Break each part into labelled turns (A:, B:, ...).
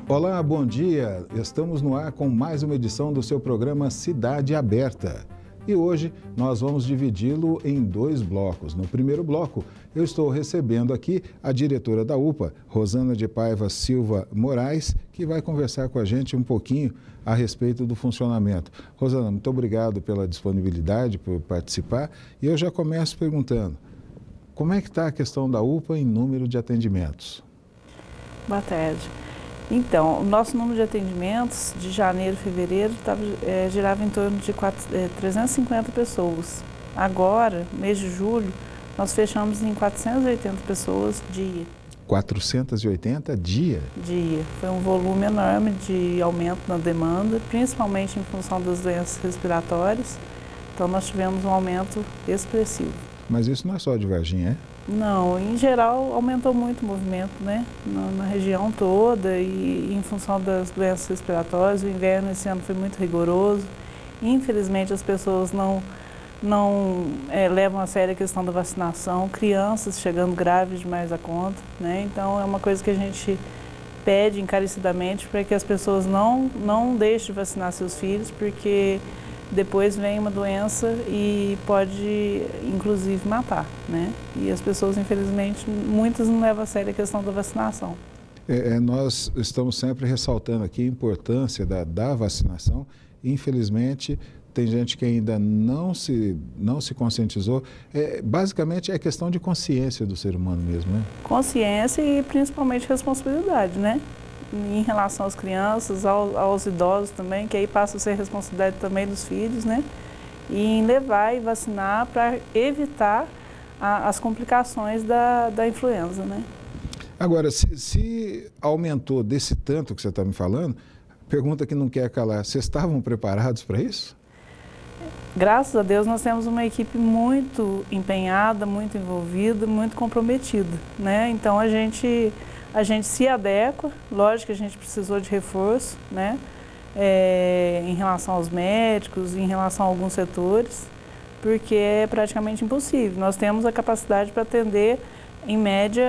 A: Olá, bom dia. Estamos no ar com mais uma edição do seu programa Cidade Aberta. E hoje nós vamos dividi-lo em 2 blocos. No primeiro bloco, eu estou recebendo aqui a diretora da UPA, Rosana de Paiva Silva Moraes, que vai conversar com a gente um pouquinho a respeito do funcionamento. Rosana, muito obrigado pela disponibilidade, por participar. E eu já começo perguntando, como é que está a questão da UPA em número de atendimentos?
B: Boa tarde. Então, o nosso número de atendimentos de janeiro e fevereiro girava em torno de 350 pessoas. Agora, mês de julho, nós fechamos em 480 pessoas dia.
A: 480 dia?
B: Dia. Foi um volume enorme de aumento na demanda, principalmente em função das doenças respiratórias. Então, nós tivemos um aumento expressivo.
A: Mas isso não é só de Varginha, é?
B: Não, em geral aumentou muito o movimento, né? Na região toda e em função das doenças respiratórias. O inverno esse ano foi muito rigoroso. Infelizmente as pessoas não levam a sério a questão da vacinação. Crianças chegando graves demais à conta, né? Então é uma coisa que a gente pede encarecidamente para que as pessoas não deixem de vacinar seus filhos, porque depois vem uma doença e pode, inclusive, matar, né? E as pessoas, infelizmente, muitas não levam a sério a questão da vacinação.
A: Nós estamos sempre ressaltando aqui a importância da vacinação. Infelizmente, tem gente que ainda não se conscientizou. Basicamente, é questão de consciência do ser humano mesmo, né?
B: Consciência e, principalmente, responsabilidade, né? Em relação às crianças, aos idosos também, que aí passa a ser responsabilidade também dos filhos, né? E em levar e vacinar para evitar as complicações da influenza, né?
A: Agora, se aumentou desse tanto que você está me falando, pergunta que não quer calar, vocês estavam preparados para isso?
B: Graças a Deus nós temos uma equipe muito empenhada, muito envolvida, muito comprometida, né? Então a gente se adequa, lógico que a gente precisou de reforço, né? Em relação aos médicos, em relação a alguns setores, porque é praticamente impossível. Nós temos a capacidade para atender, em média,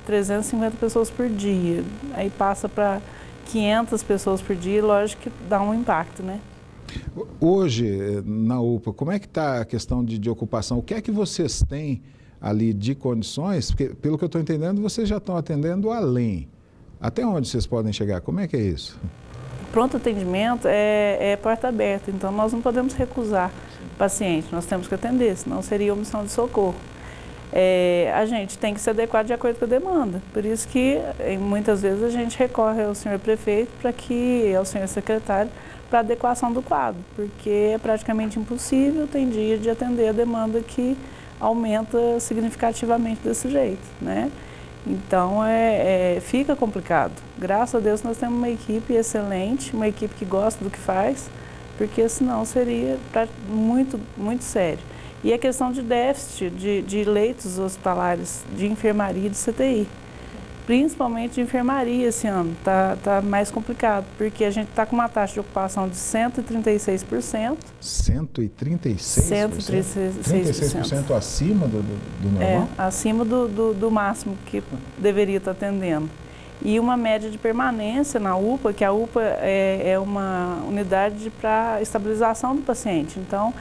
B: 350 pessoas por dia. Aí passa para 500 pessoas por dia, lógico que dá um impacto, né?
A: Hoje, na UPA, como é que está a questão de ocupação? O que é que vocês têm ali de condições? Porque, pelo que eu estou entendendo, vocês já estão atendendo além. Até onde vocês podem chegar? Como é que é isso?
B: Pronto atendimento é porta aberta, então nós não podemos recusar o paciente, nós temos que atender, senão seria omissão de socorro. A gente tem que se adequar de acordo com a demanda, por isso que muitas vezes a gente recorre ao senhor prefeito, ao senhor secretário, para adequação do quadro, porque é praticamente impossível, tem dia de atender a demanda que aumenta significativamente desse jeito, né? Então, fica complicado. Graças a Deus nós temos uma equipe excelente, uma equipe que gosta do que faz, porque senão seria muito, muito sério. E a questão de déficit de leitos hospitalares, de enfermaria e de CTI. Principalmente de enfermaria esse ano, tá mais complicado, porque a gente está com uma taxa de ocupação de 136%.
A: 136%?
B: 136%
A: acima do normal?
B: Acima do máximo que deveria estar atendendo. E uma média de permanência na UPA, que a UPA é uma unidade para estabilização do paciente. Então,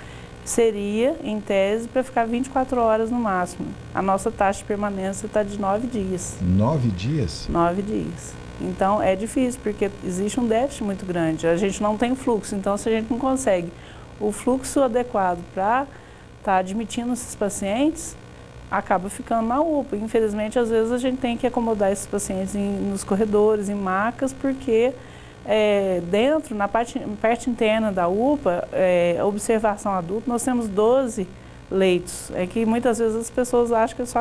B: seria, em tese, para ficar 24 horas no máximo. A nossa taxa de permanência está de 9 dias.
A: 9 dias?
B: 9 dias. Então, é difícil, porque existe um déficit muito grande. A gente não tem fluxo, então, se a gente não consegue o fluxo adequado para estar admitindo esses pacientes, acaba ficando na UPA. Infelizmente, às vezes, a gente tem que acomodar esses pacientes nos corredores, em macas, porque dentro, na parte interna da UPA, observação adulta, nós temos 12 leitos. É que muitas vezes as pessoas acham que é só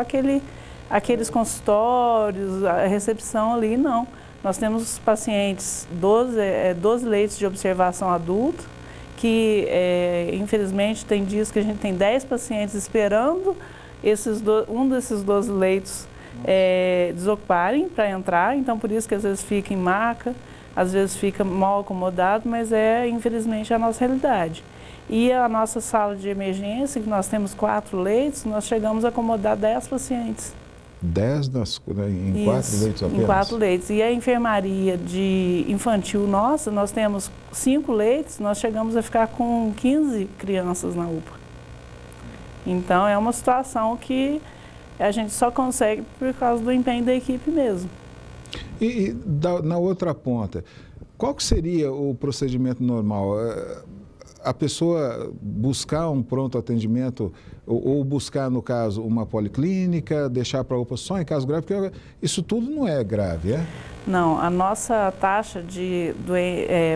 B: aqueles consultórios, a recepção ali, não. Nós temos pacientes, 12 leitos de observação adulta, que infelizmente tem dias que a gente tem 10 pacientes esperando um desses 12 leitos desocuparem para entrar, então por isso que às vezes fica em maca, às vezes fica mal acomodado, mas infelizmente a nossa realidade. E a nossa sala de emergência, que nós temos 4 leitos, nós chegamos a acomodar 10 pacientes.
A: 10 em 4 leitos apenas?
B: Em 4 leitos. E a enfermaria de infantil nossa, nós temos 5 leitos, nós chegamos a ficar com 15 crianças na UPA. Então é uma situação que a gente só consegue por causa do empenho da equipe mesmo.
A: Na outra ponta, qual que seria o procedimento normal? A pessoa buscar um pronto atendimento ou buscar, no caso, uma policlínica, deixar para a UPA só em caso grave, porque isso tudo não é grave, é?
B: Não, a nossa taxa de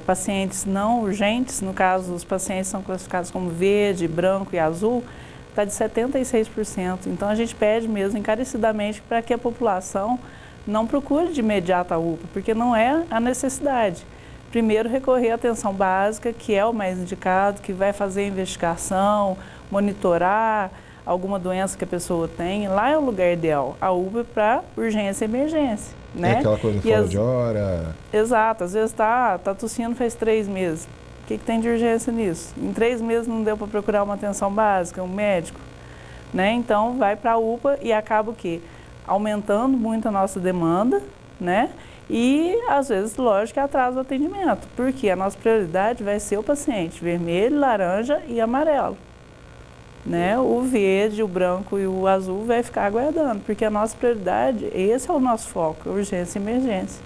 B: pacientes não urgentes, no caso, os pacientes são classificados como verde, branco e azul, está de 76%. Então, a gente pede mesmo encarecidamente para que a população não procure de imediato a UPA, porque não é a necessidade. Primeiro, recorrer à atenção básica, que é o mais indicado, que vai fazer a investigação, monitorar alguma doença que a pessoa tem. Lá é o lugar ideal. A UPA é para urgência e emergência, né?
A: É aquela coisa fora de hora.
B: Exato. Às vezes tá tossindo faz 3 meses. O que tem de urgência nisso? Em 3 meses não deu para procurar uma atenção básica, um médico, né? Então, vai para a UPA e acaba o quê? Aumentando muito a nossa demanda, né? E, às vezes, lógico, atrasa o atendimento, porque a nossa prioridade vai ser o paciente vermelho, laranja e amarelo. Né? O verde, o branco e o azul vai ficar aguardando, porque a nossa prioridade, esse é o nosso foco, urgência e emergência.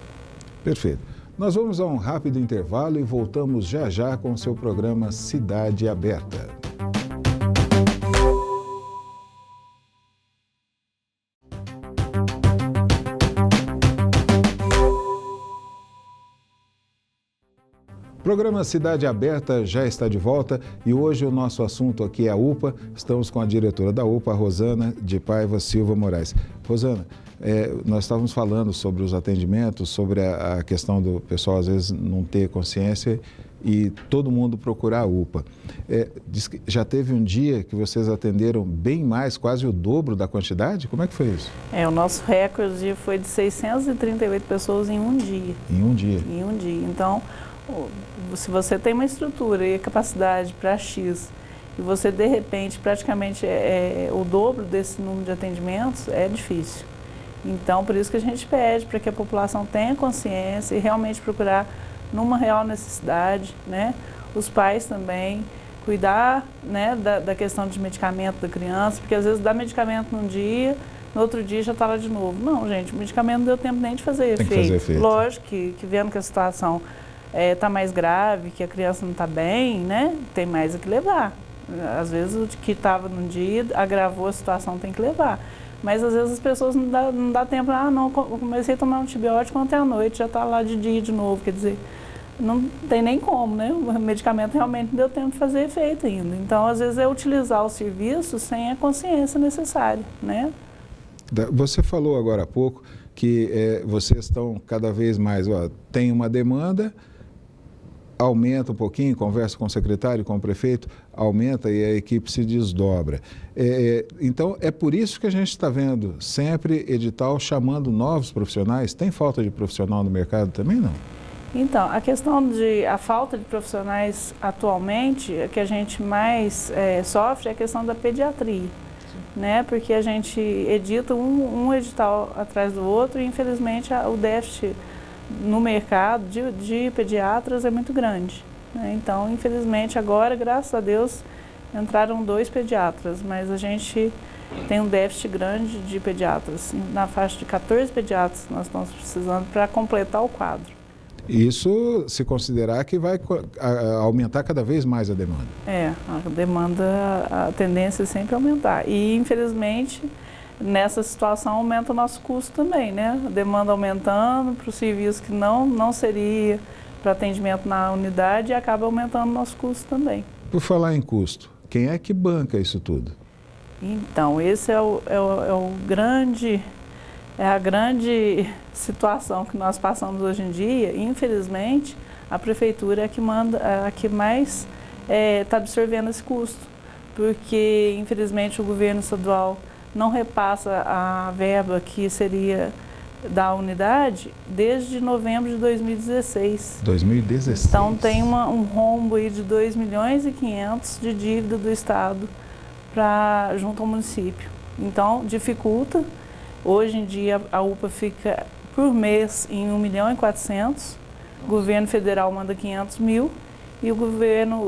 A: Perfeito. Nós vamos a um rápido intervalo e voltamos já já com o seu programa Cidade Aberta. O programa Cidade Aberta já está de volta e hoje o nosso assunto aqui é a UPA. Estamos com a diretora da UPA, Rosana de Paiva Silva Moraes. Rosana, nós estávamos falando sobre os atendimentos, sobre a questão do pessoal às vezes não ter consciência e todo mundo procurar a UPA. Diz que já teve um dia que vocês atenderam bem mais, quase o dobro da quantidade? Como é que foi isso?
B: O nosso recorde foi de 638 pessoas em um dia.
A: Em um dia?
B: Em um dia. Então, se você tem uma estrutura e capacidade para X e você, de repente, praticamente o dobro desse número de atendimentos, é difícil. Então, por isso que a gente pede para que a população tenha consciência e realmente procurar numa real necessidade, né? Os pais também, cuidar, né, da questão de medicamento da criança, porque às vezes dá medicamento num dia, no outro dia já está lá de novo. Não, gente, o medicamento não deu tempo nem de fazer efeito.
A: Tem que fazer efeito.
B: Lógico que vendo que a situação está mais grave, que a criança não está bem, né? Tem mais a que levar. Às vezes o que estava num dia agravou a situação, tem que levar. Mas às vezes as pessoas não dá tempo, não, comecei a tomar um antibiótico ontem à noite, já está lá de dia de novo, quer dizer, não tem nem como, né? O medicamento realmente não deu tempo de fazer efeito ainda. Então, às vezes é utilizar o serviço sem a consciência necessária, né?
A: Você falou agora há pouco que vocês estão cada vez mais, tem uma demanda, aumenta um pouquinho, conversa com o secretário, com o prefeito, aumenta e a equipe se desdobra. Então, é por isso que a gente está vendo sempre edital chamando novos profissionais. Tem falta de profissional no mercado também, não?
B: Então, a falta de profissionais atualmente, a que a gente mais sofre é a questão da pediatria, né? Porque a gente edita um edital atrás do outro e, infelizmente, o déficit no mercado de pediatras é muito grande, né? Então, infelizmente, agora, graças a Deus, entraram 2 pediatras, mas a gente tem um déficit grande de pediatras. Na faixa de 14 pediatras nós estamos precisando para completar o quadro.
A: Isso se considerar que vai aumentar cada vez mais a demanda.
B: A demanda, a tendência é sempre aumentar. E, infelizmente, nessa situação aumenta o nosso custo também, né? A demanda aumentando para o serviço que não seria para atendimento na unidade e acaba aumentando o nosso custo também.
A: Por falar em custo, quem é que banca isso tudo?
B: Então, esse é a grande situação que nós passamos hoje em dia. Infelizmente, a prefeitura é a que mais está absorvendo esse custo, porque, infelizmente, o governo estadual não repassa a verba que seria da unidade desde novembro de 2016.
A: 2016.
B: Então, tem um rombo aí de 2,5 milhões de dívida do Estado junto ao município. Então, dificulta. Hoje em dia a UPA fica por mês em 1.400.000, o governo federal manda 500.000 e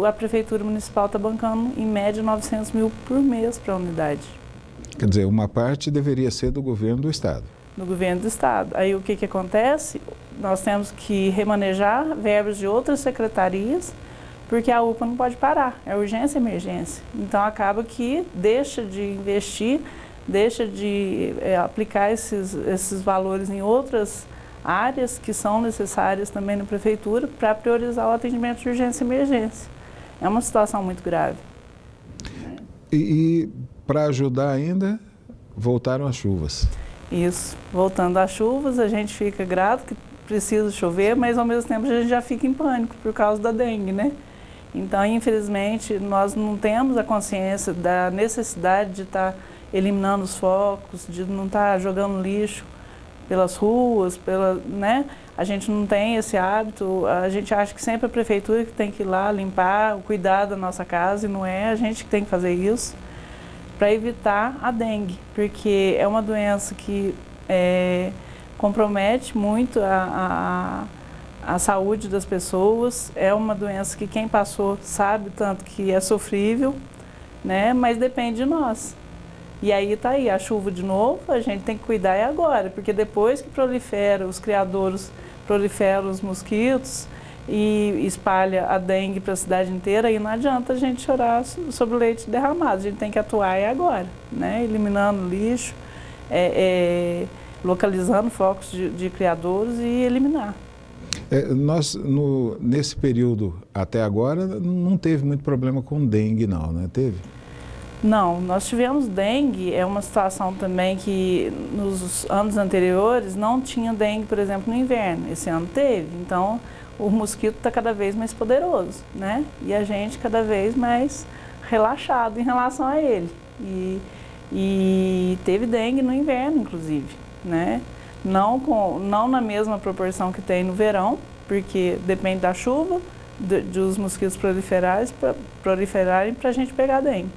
B: a prefeitura municipal está bancando em média 900.000 por mês para a unidade.
A: Quer dizer, uma parte deveria ser do governo do estado.
B: Do governo do estado. Aí o que acontece? Nós temos que remanejar verbas de outras secretarias, porque a UPA não pode parar, é urgência e emergência. Então acaba que deixa de investir, deixa de aplicar esses valores em outras áreas que são necessárias também na prefeitura para priorizar o atendimento de urgência e emergência. É uma situação muito grave.
A: E para ajudar ainda, voltaram as chuvas.
B: Isso. Voltando às chuvas, a gente fica grato que precisa chover, mas ao mesmo tempo a gente já fica em pânico por causa da dengue, né? Então, infelizmente, nós não temos a consciência da necessidade de estar eliminando os focos, de não estar jogando lixo pelas ruas, né? A gente não tem esse hábito, a gente acha que sempre a prefeitura que tem que ir lá limpar, cuidar da nossa casa, e não é a gente que tem que fazer isso para evitar a dengue, porque é uma doença que compromete muito a saúde das pessoas, é uma doença que quem passou sabe tanto que é sofrível, né? Mas depende de nós. E aí está aí, a chuva de novo, a gente tem que cuidar agora, porque depois que prolifera, os criadouros proliferam os mosquitos e espalha a dengue para a cidade inteira, aí não adianta a gente chorar sobre o leite derramado, a gente tem que atuar agora, né? Eliminando lixo, localizando focos de criadouros e eliminar.
A: Nós, nesse período até agora, não teve muito problema com dengue não, né? Teve?
B: Não, nós tivemos dengue, é uma situação também que nos anos anteriores não tinha dengue, por exemplo, no inverno. Esse ano teve, então o mosquito está cada vez mais poderoso, né? E a gente cada vez mais relaxado em relação a ele. E teve dengue no inverno, inclusive, né? Não na mesma proporção que tem no verão, porque depende da chuva, dos mosquitos proliferarem para a gente pegar dengue.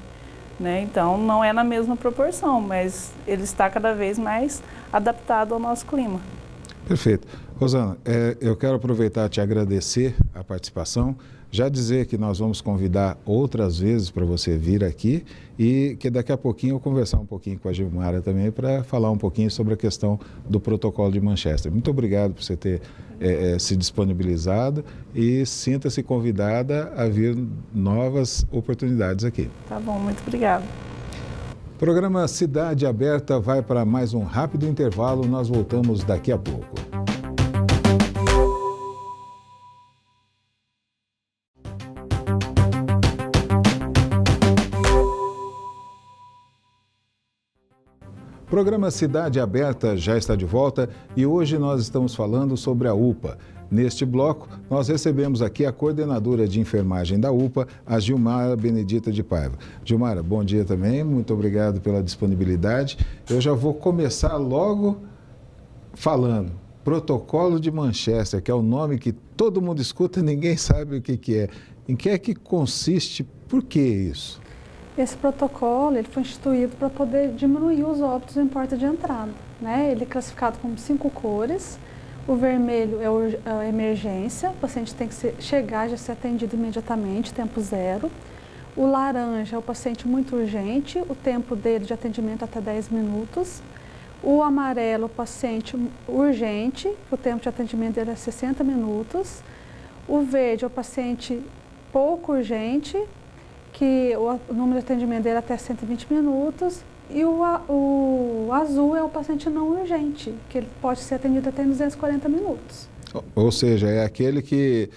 B: Né? Então, não é na mesma proporção, mas ele está cada vez mais adaptado ao nosso clima.
A: Perfeito. Rosana, eu quero aproveitar e te agradecer a participação, já dizer que nós vamos convidar outras vezes para você vir aqui e que daqui a pouquinho eu conversar um pouquinho com a Gilmara também para falar um pouquinho sobre a questão do protocolo de Manchester. Muito obrigado por você ter se disponibilizado e sinta-se convidada a vir novas oportunidades aqui.
B: Tá bom, muito obrigada.
A: O programa Cidade Aberta vai para mais um rápido intervalo, nós voltamos daqui a pouco. O programa Cidade Aberta já está de volta e hoje nós estamos falando sobre a UPA. Neste bloco, nós recebemos aqui a coordenadora de enfermagem da UPA, a Gilmara Benedita de Paiva. Gilmara, bom dia também, muito obrigado pela disponibilidade. Eu já vou começar logo falando. Protocolo de Manchester, que é o nome que todo mundo escuta e ninguém sabe o que é. Em que é que consiste? Por que isso?
C: Esse protocolo ele foi instituído para poder diminuir os óbitos em porta de entrada, né? Ele é classificado como 5 cores. O vermelho é a emergência, o paciente tem que chegar e já ser atendido imediatamente, tempo zero. O laranja é o paciente muito urgente, o tempo dele de atendimento até 10 minutos. O amarelo, o paciente urgente, o tempo de atendimento dele é 60 minutos. O verde é o paciente pouco urgente, que o número de atendimento dele é até 120 minutos. E o azul é o paciente não urgente, que ele pode ser atendido até em 240 minutos.
A: Ou seja, é aquele que,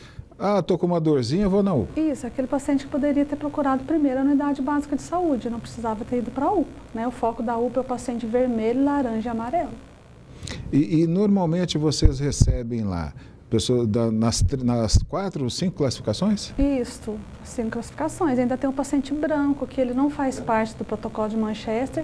A: estou com uma dorzinha, vou na UPA.
C: Isso, aquele paciente que poderia ter procurado primeiro a unidade básica de saúde, não precisava ter ido para a UPA. Né? O foco da UPA é o paciente vermelho, laranja e amarelo.
A: E normalmente vocês recebem lá pessoas nas 4 ou 5 classificações?
C: Isso, 5 classificações. Ainda tem o paciente branco, que ele não faz parte do protocolo de Manchester,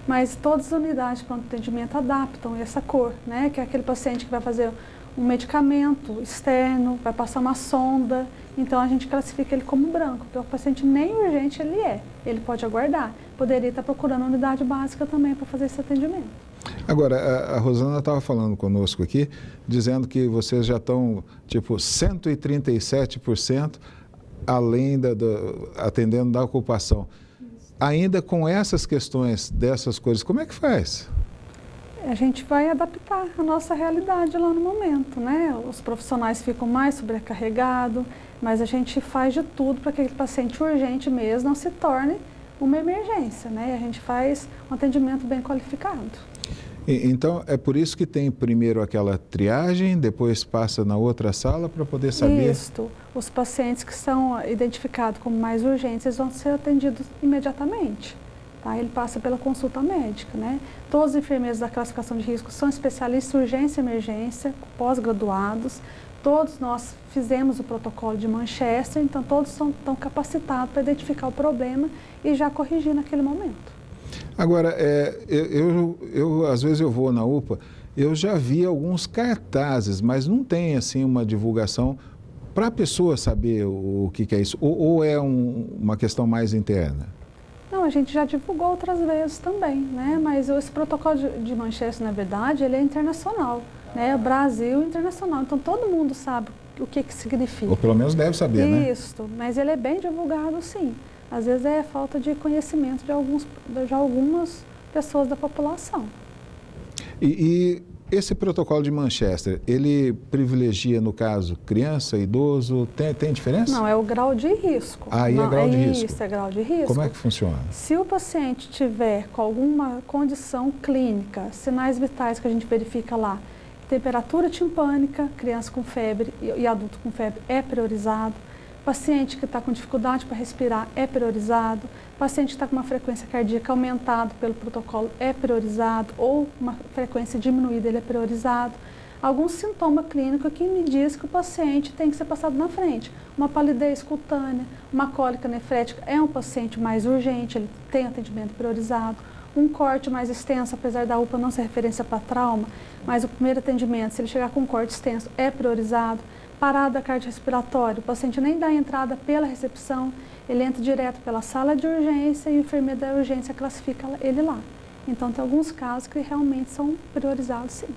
C: mas todas as unidades de pronto atendimento adaptam essa cor, né? Que é aquele paciente que vai fazer um medicamento externo, vai passar uma sonda, então a gente classifica ele como branco, porque o paciente nem urgente ele pode aguardar. Poderia estar procurando a unidade básica também para fazer esse atendimento.
A: Agora, a Rosana estava falando conosco aqui, dizendo que vocês já estão, tipo, 137% além atendendo da ocupação. Ainda com essas questões dessas coisas, como é que faz?
C: A gente vai adaptar a nossa realidade lá no momento, né? Os profissionais ficam mais sobrecarregados, mas a gente faz de tudo para que aquele paciente urgente mesmo não se torne uma emergência, né? A gente faz um atendimento bem qualificado.
A: Então, é por isso que tem primeiro aquela triagem, depois passa na outra sala para poder saber...
C: Isso. Os pacientes que são identificados como mais urgentes, eles vão ser atendidos imediatamente. Tá? Ele passa pela consulta médica, né? Todos os enfermeiros da classificação de risco são especialistas em urgência e emergência, pós-graduados. Todos nós fizemos o protocolo de Manchester, então todos estão capacitados para identificar o problema e já corrigir naquele momento.
A: Agora, às vezes eu vou na UPA, eu já vi alguns cartazes, mas não tem assim uma divulgação para a pessoa saber o que é isso, ou é uma questão mais interna?
C: Não, a gente já divulgou outras vezes também, né? Mas esse protocolo de Manchester, na verdade, ele é internacional, né? Brasil internacional, então todo mundo sabe o que significa.
A: Ou pelo menos deve saber, né?
C: Isso, mas ele é bem divulgado, sim. Às vezes é falta de conhecimento de algumas pessoas da população.
A: E esse protocolo de Manchester, ele privilegia, no caso, criança, idoso, tem diferença?
C: Não, é o grau de risco.
A: Aí é grau de risco.
C: Isso, é grau de risco.
A: Como é que funciona?
C: Se o paciente tiver com alguma condição clínica, sinais vitais que a gente verifica lá, temperatura timpânica, criança com febre e adulto com febre é priorizado. Paciente que está com dificuldade para respirar é priorizado. Paciente que está com uma frequência cardíaca aumentada pelo protocolo é priorizado, ou uma frequência diminuída, ele é priorizado. Algum sintoma clínico que me diz que o paciente tem que ser passado na frente. Uma palidez cutânea, uma cólica nefrética é um paciente mais urgente, ele tem atendimento priorizado. Um corte mais extenso, apesar da UPA não ser referência para trauma, mas o primeiro atendimento, se ele chegar com um corte extenso, é priorizado. Parada cardiorrespiratória, o paciente nem dá entrada pela recepção, ele entra direto pela sala de urgência e o enfermeiro da urgência classifica ele lá. Então, tem alguns casos que realmente são priorizados, sim.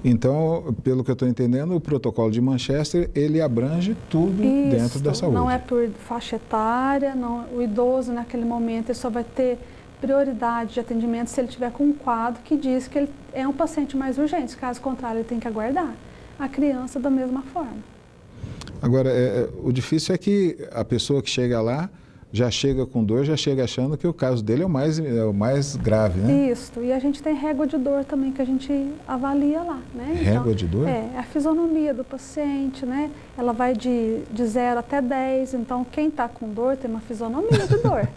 A: Então, pelo que eu estou entendendo, o protocolo de Manchester, ele abrange tudo dentro da saúde.
C: Não é por faixa etária, não, o idoso naquele momento ele só vai ter prioridade de atendimento se ele tiver com um quadro que diz que ele é um paciente mais urgente, caso contrário ele tem que aguardar. A criança da mesma forma.
A: Agora, o difícil é que a pessoa que chega lá já chega com dor, já chega achando que o caso dele é o mais grave, né?
C: Isso, e a gente tem régua de dor também que a gente avalia lá, né?
A: Régua de dor?
C: É, a fisionomia do paciente, né? Ela vai de 0 até 10, então quem está com dor tem uma fisionomia de dor.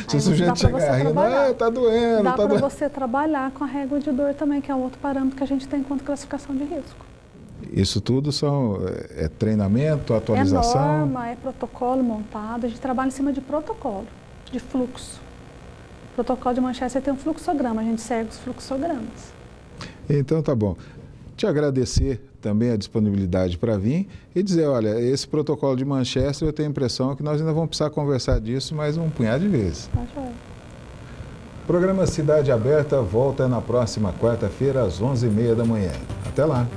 A: Se o sujeito chegar rindo, tá doendo,
C: dá para você trabalhar com a régua de dor também, que é um outro parâmetro que a gente tem enquanto classificação de risco.
A: Isso tudo é treinamento, atualização?
C: É norma, é protocolo montado, a gente trabalha em cima de protocolo, de fluxo. O protocolo de Manchester tem um fluxograma, a gente segue os fluxogramas.
A: Então tá bom. Te agradecer também a disponibilidade para vir e dizer, olha, esse protocolo de Manchester eu tenho a impressão que nós ainda vamos precisar conversar disso mais um punhado de vezes.
C: Tá joia.
A: O programa Cidade Aberta volta na próxima quarta-feira às 11h30 da manhã. Até lá!